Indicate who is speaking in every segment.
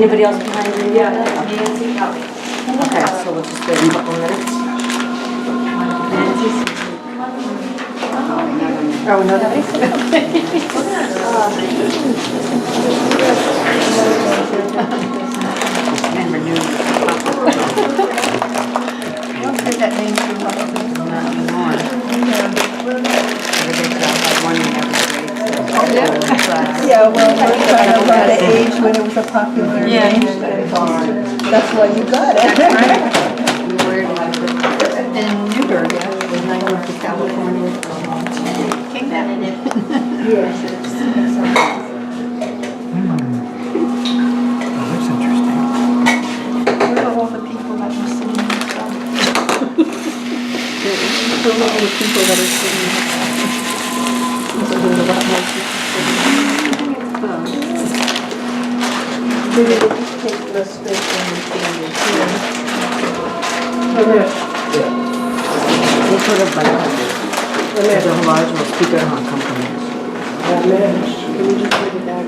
Speaker 1: Anybody else behind you?
Speaker 2: Yeah.
Speaker 1: Okay, so we'll just wait a couple minutes.
Speaker 2: Oh, no, yeah, well, I was trying to learn the age when it was a popular age. That's why you got it.
Speaker 3: We were in Newburgh, when I went to California. Came back.
Speaker 2: Yes.
Speaker 4: Oh, that's interesting.
Speaker 3: What about all the people that were singing the song? What about all the people that are singing the song? There's a lot more people singing.
Speaker 2: Maybe they just take the space and the changes.
Speaker 1: They put a button on it. There's a large speaker on company.
Speaker 2: Can you just put it down?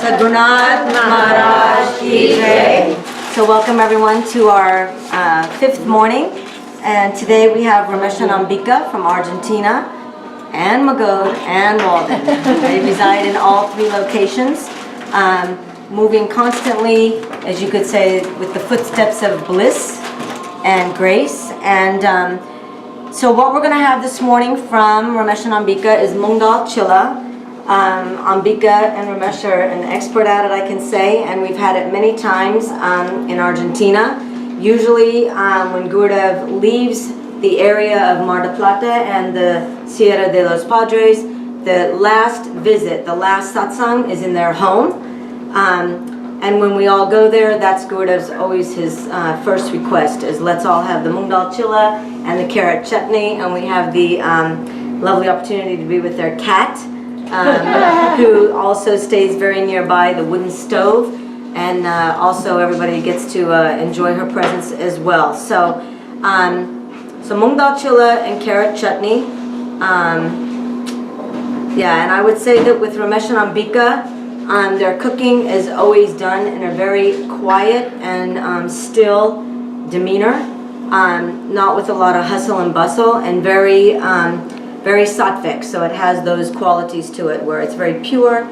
Speaker 1: Sadhgurnath Maharaj Ki Jai. So welcome everyone to our fifth morning. And today we have Ramesh and Ambika from Argentina, and Magod and Walden. They reside in all three locations, moving constantly, as you could say, with the footsteps of bliss and grace. And so what we're going to have this morning from Ramesh and Ambika is Moong Dal Chilla. Ambika and Ramesh are an expert at it, I can say, and we've had it many times in Argentina. Usually when Gurudev leaves the area of Mar del Plata and the Sierra de los Padres, the last visit, the last satsang is in their home. And when we all go there, that's Gurudev's always his first request is let's all have the Moong Dal Chilla and the carrot chutney, and we have the lovely opportunity to be with their cat, who also stays very nearby, the wooden stove, and also everybody gets to enjoy her presence as well. So, so Moong Dal Chilla and carrot chutney. Yeah, and I would say that with Ramesh and Ambika, their cooking is always done in a very quiet and still demeanor, not with a lot of hustle and bustle, and very Sattvik. So it has those qualities to it where it's very pure,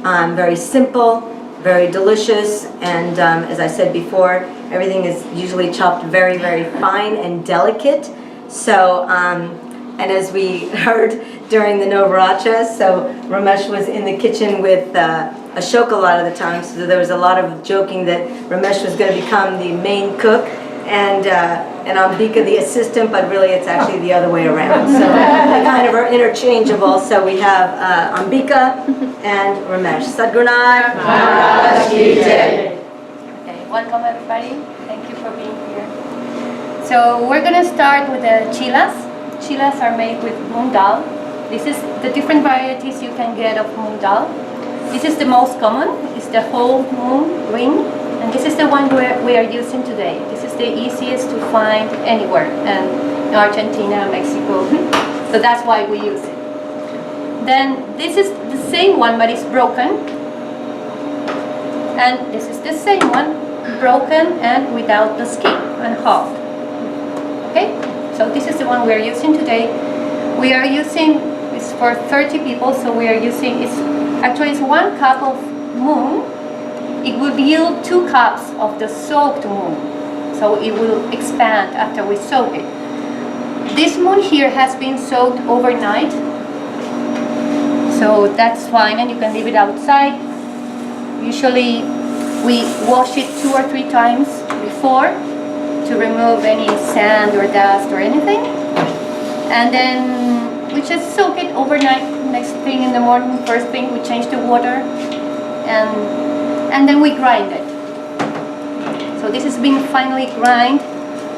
Speaker 1: very simple, very delicious, and as I said before, everything is usually chopped very, very fine and delicate. So, and as we heard during the Navaracha, so Ramesh was in the kitchen with Ashok a lot of the time, so there was a lot of joking that Ramesh was going to become the main cook and Ambika the assistant, but really it's actually the other way around. So they kind of are interchangeable. So we have Ambika and Ramesh. Sadhgurnath Maharaj Ki Jai.
Speaker 5: Okay, welcome everybody. Thank you for being here. So we're going to start with the chilas. Chilas are made with moong dal. This is the different varieties you can get of moong dal. This is the most common. It's the whole moong green. And this is the one we are using today. This is the easiest to find anywhere, and in Argentina, Mexico. So that's why we use it. Then this is the same one, but it's broken. And this is the same one, broken and without the skin and hard. Okay? So this is the one we are using today. We are using, it's for 30 people, so we are using, it's 1 cup of moong. It will yield 2 cups of the soaked moong, so it will expand after we soak it. This moong here has been soaked overnight, so that's fine, and you can leave it outside. Usually we wash it 2 or 3 times before to remove any sand or dust or anything, and then we just soak it overnight. Next thing in the morning, first thing, we change the water, and then we grind it. So this has been finely grind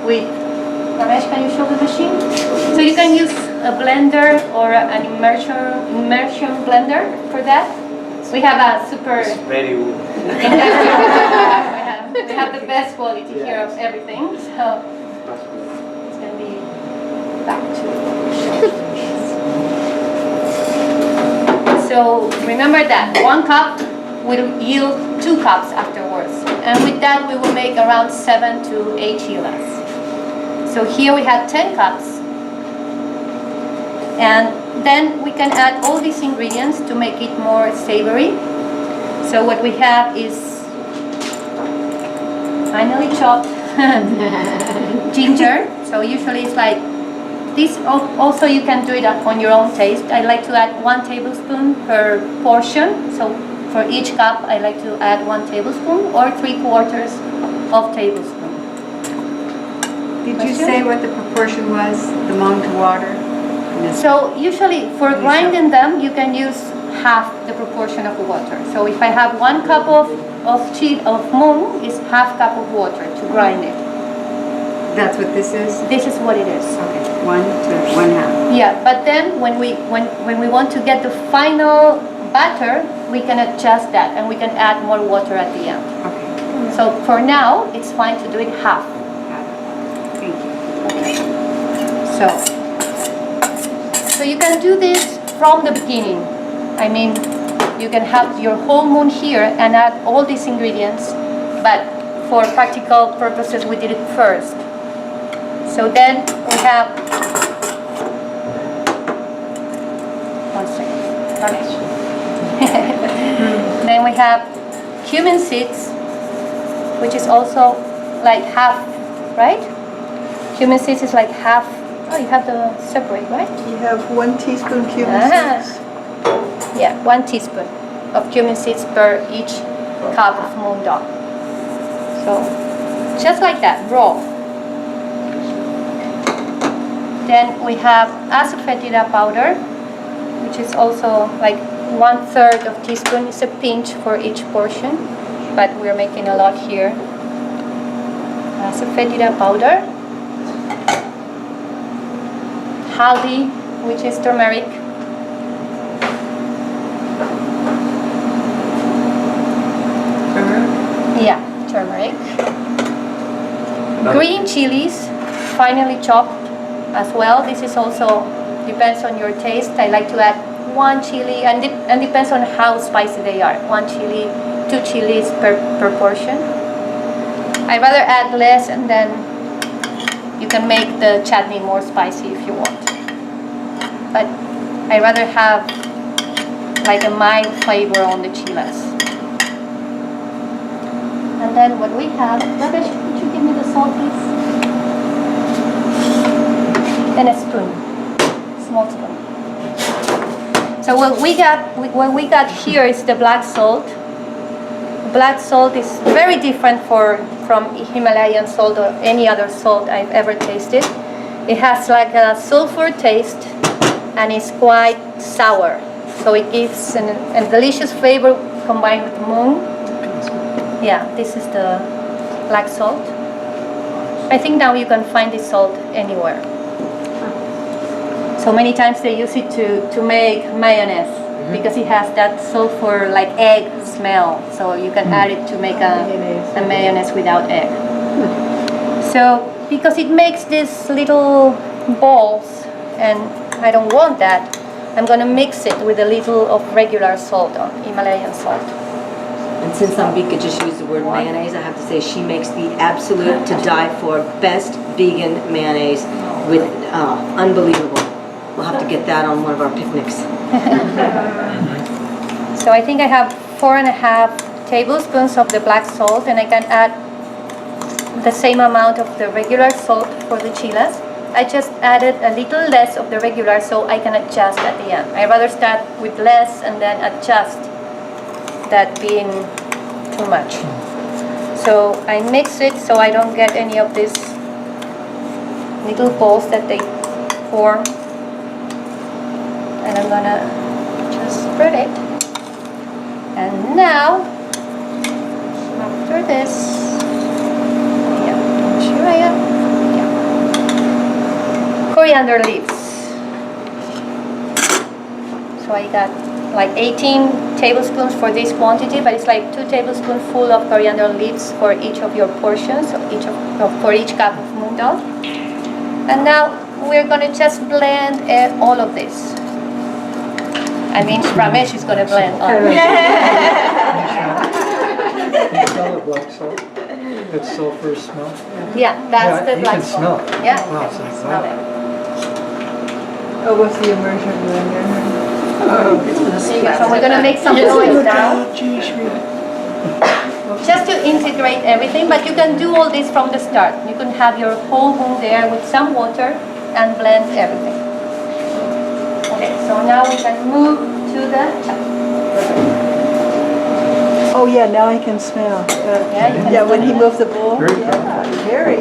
Speaker 5: with, Ramesh, can you show the machine? So you can use a blender or an immersion blender for that. We have a super...
Speaker 4: It's very wood.
Speaker 5: we have the best quality here of everything. So it's going to be back to... So remember that 1 cup will yield 2 cups afterwards. And with that, we will make around 7 to 8 chilas. So here we have 10 cups. And then we can add all these ingredients to make it more savory. So what we have is finely chopped ginger. So usually it's like this. Also you can do it on your own taste. I like to add 1 tablespoon per portion. So for each cup I like to add 1 tablespoon or 3/4 of tablespoon.
Speaker 3: Did you say what the proportion was, the mung to water?
Speaker 5: So usually for grinding them, you can use half the proportion of the water. So if I have 1 cup of mung, is half cup of water to grind it.
Speaker 3: That's what this is?
Speaker 5: This is what it is.
Speaker 3: Okay, 1 to 1/2.
Speaker 5: Yeah, but then when we want to get the final batter, we can adjust that and we can add more water at the end.
Speaker 3: Okay,
Speaker 5: So for now, it's fine to do it half.
Speaker 3: got it. Thank you.
Speaker 5: So you can do this from the beginning. I mean, you can have your whole moon here and add all these ingredients, but for practical purposes, we did it first. So then we have, one second, garnish. Then we have cumin seeds, which is also like half, right? Cumin seeds is like half. Oh, you have the separate, right?
Speaker 2: You have 1 teaspoon cumin
Speaker 5: Ah.
Speaker 2: seeds.
Speaker 5: Yeah, 1 teaspoon of cumin seeds per each cup of moon dal. So, just like that, raw. Then we have asafoetida powder, which is also like 1/3 of teaspoon. It's a pinch for each portion, but we're making a lot here. Asafoetida powder. Haldi, which is turmeric. Yeah, turmeric. Green chilies, finely chopped as well. This is also depends on your taste. I like to add 1 chili, and depends on how spicy they are. 1 chili, 2 chilies per portion. I rather add less, and then you can make the chutney more spicy if you want. But I rather have like a mild flavor on the chilas. And then what we have, Ramesh, could you give me the salt, please? And a spoon, small spoon. So what we got here is the black salt. Black salt is very different from Himalayan salt or any other salt I've ever tasted. It has like a sulfur taste and it's quite sour. So it gives a delicious flavor combined with mung. Yeah, this is the black salt. I think now you can find this salt anywhere. So many times they use it to make mayonnaise because it has that sulfur like egg smell. So you can add it to make a mayonnaise without egg. So because it makes these little balls and I don't want that, I'm going to mix it with a little of regular salt or Himalayan salt.
Speaker 1: And since Ambika just used the word mayonnaise, I have to say she makes the absolute to die for best vegan mayonnaise with unbelievable. We'll have to get that on one of our picnics.
Speaker 5: So I think I have 4.5 tablespoons of the black salt, and I can add the same amount of the regular salt for the chilas. I just added a little less of the regular so I can adjust at the end. I rather start with less and then adjust that being too much. So I mix it so I don't get any of these little balls that they form. And I'm gonna just spread it. And now, after this, coriander leaves. So I got like 18 tablespoons for this quantity, but it's like 2 tablespoons full of coriander leaves for each of your portions, for each cup of moong dal. And now we're gonna just blend all of this. I mean, Ramesh is gonna blend all of it.
Speaker 4: the black salt. It's sulfur smell.
Speaker 5: Yeah, that's the
Speaker 4: You
Speaker 5: black
Speaker 4: can smell
Speaker 5: salt.
Speaker 4: it.
Speaker 5: Yeah,
Speaker 4: Wow,
Speaker 5: you
Speaker 4: it's
Speaker 5: can
Speaker 4: like
Speaker 5: smell
Speaker 4: that.
Speaker 5: it.
Speaker 2: Oh, what's the immersion doing there?
Speaker 5: So we're gonna make some noise now. Just to integrate everything, but you can do all this from the start. You can have your whole room there with some water and blend everything. Okay, so now we can move to the
Speaker 2: Oh, yeah, now I can smell.
Speaker 5: Yeah, you can
Speaker 2: Yeah, when he
Speaker 5: smell it.
Speaker 2: moved the bowl.
Speaker 4: Very
Speaker 2: Yeah, very.